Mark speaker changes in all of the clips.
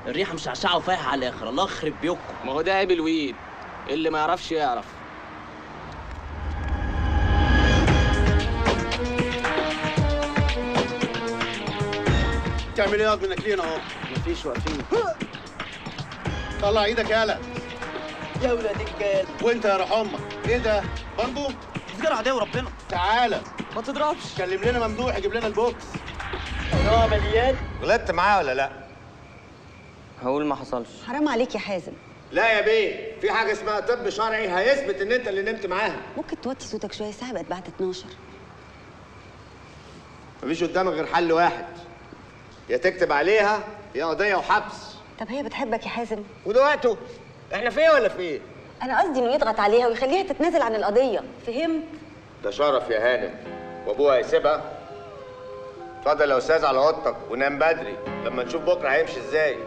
Speaker 1: الريحه مشعشعه وفايحه على الاخر، الله يخرب بيوتكم.
Speaker 2: ما هو ده عيب الويل، اللي ما يعرفش يعرف.
Speaker 3: تعمل ايه ياض منك لينا اهو؟
Speaker 2: مفيش واقفين.
Speaker 3: طلع ايدك يالا.
Speaker 1: يا ولاد الكلب.
Speaker 3: وانت يا روح امك، ايه ده؟ برضه؟
Speaker 1: سجارة عادية وربنا.
Speaker 3: تعالى
Speaker 1: ما تضربش.
Speaker 3: كلم لنا ممدوح يجيب لنا البوكس.
Speaker 1: هو مليان.
Speaker 3: غلطت معاه ولا لا؟
Speaker 2: هقول ما حصلش.
Speaker 4: حرام عليك يا حازم.
Speaker 3: لا يا بيه، في حاجه اسمها طب شرعي هيثبت ان انت اللي نمت معاها.
Speaker 4: ممكن توطي صوتك شويه، الساعه بقت بعد 12.
Speaker 3: مفيش قدامك غير حل واحد، يا تكتب عليها يا قضيه وحبس.
Speaker 4: طب هي بتحبك يا حازم؟
Speaker 3: وده وقته؟ احنا في ايه ولا في ايه؟
Speaker 4: انا قصدي انه يضغط عليها ويخليها تتنازل عن القضيه، فهمت؟
Speaker 3: ده شرف يا هانم، وابوها هيسيبها؟ اتفضل يا استاذ على اوضتك ونام بدري لما نشوف بكره هيمشي ازاي.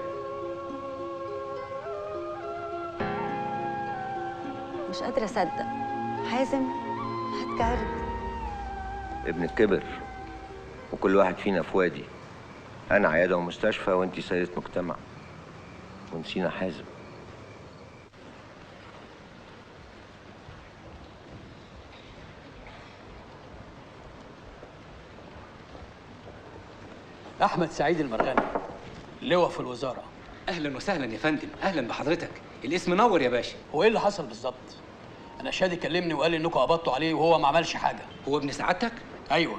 Speaker 4: مش قادره اصدق. حازم هتكعرض.
Speaker 5: ابنك كبر وكل واحد فينا في وادي. انا عياده ومستشفى وانتي سيدة مجتمع، ونسينا حازم.
Speaker 6: أحمد سعيد المرغني، لواء في الوزارة.
Speaker 7: اهلا وسهلا يا فندم، اهلا بحضرتك. الاسم نور يا باشا.
Speaker 6: هو إيه اللي حصل بالظبط؟ أنا شادي كلمني وقال لي إنكم قبضتوا عليه وهو ما عملش حاجة.
Speaker 7: هو ابن سعادتك؟
Speaker 6: أيوه.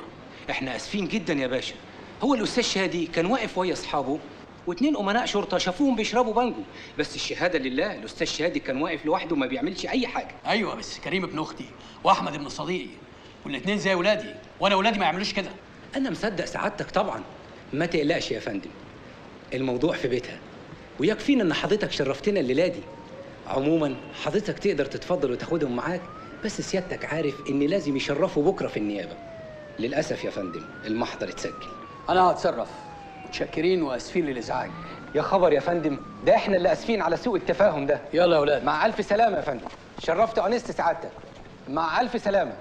Speaker 7: احنا اسفين جدا يا باشا. هو الاستاذ شادي كان واقف ويا اصحابه واتنين امناء شرطه شافوهم بيشربوا بانجو، بس الشهاده لله الاستاذ شادي كان واقف لوحده ما بيعملش اي حاجه.
Speaker 6: أيوه بس كريم ابن أختي وأحمد ابن صديقي والاتنين زي ولادي، وأنا ولادي ما يعملوش كده.
Speaker 7: انا مصدق سعادتك طبعا، ما تقلقش يا فندم، الموضوع في بيتها، ويكفينا ان حضرتك شرفتنا الليله دي. عموما حضرتك تقدر تتفضل وتاخدهم معاك، بس سيادتك عارف ان لازم يشرفوا بكره في النيابه. للاسف يا فندم المحضر اتسجل.
Speaker 6: أنا هتصرف. متشكرين وآسفين للإزعاج.
Speaker 7: يا خبر يا فندم، ده احنا اللي اسفين على سوء التفاهم ده.
Speaker 6: يلا يا ولاد.
Speaker 7: مع الف سلامه يا فندم، شرفت وانست سعادتك. مع الف سلامه.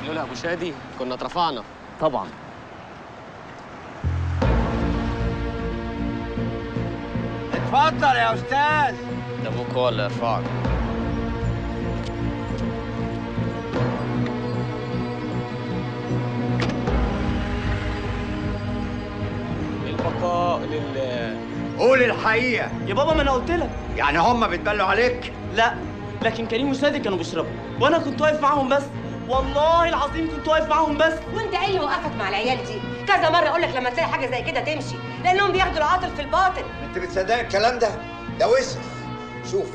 Speaker 2: لولا ابو شادي كنا اترفعنا.
Speaker 1: طبعا.
Speaker 3: اتفضل يا استاذ.
Speaker 2: ده ابوك هو اللي يرفعك. البقاء لله.
Speaker 3: قول الحقيقه.
Speaker 1: يا بابا ما انا قلت لك.
Speaker 3: يعني هم بيتبلوا عليك؟
Speaker 1: لا، لكن كريم وشادي كانوا بيشربوا وانا كنت واقف معاهم بس، والله العظيم كنت واقف معاهم بس.
Speaker 8: وانت ايه اللي وقفك مع العيال دي؟ كذا مره اقول لك لما تلاقي حاجه زي كده تمشي، لانهم بياخدوا العاطل في الباطل.
Speaker 9: انت بتصدق الكلام ده؟ ده وسخ. شوف،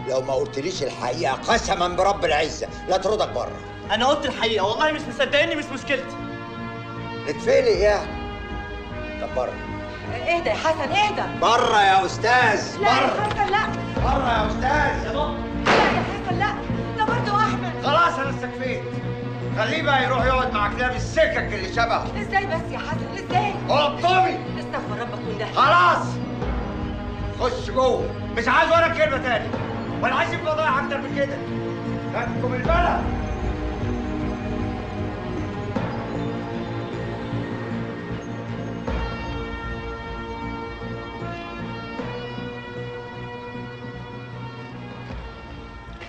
Speaker 9: لو ما قلتليش الحقيقه قسما برب العزه لا تردك بره.
Speaker 1: انا قلت الحقيقه، والله مش مصدقني، مش مشكلتي.
Speaker 9: اتفلق يعني. طب بره.
Speaker 8: اهدى يا حسن اهدى.
Speaker 9: بره يا استاذ.
Speaker 8: لا يا
Speaker 9: بره.
Speaker 8: حسن لا.
Speaker 9: بره يا استاذ.
Speaker 1: يا بابا.
Speaker 8: لا يا حسن لا، ده برضه احمد.
Speaker 9: خلاص انا استكفيت. خليه بقى يروح يقعد مع كلاب السكك اللي شبهه.
Speaker 8: ازاي بس يا حسن ازاي؟
Speaker 9: قطمي.
Speaker 8: استغفر ربك من ده.
Speaker 9: خلاص. خش جوه. مش عايز ولا كلمه تاني، ولا عايز فضايح اكتر من كده. هاتكم البلد.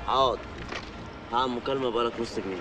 Speaker 1: حاضر. هعمل مكالمه بقالك نص جنيه.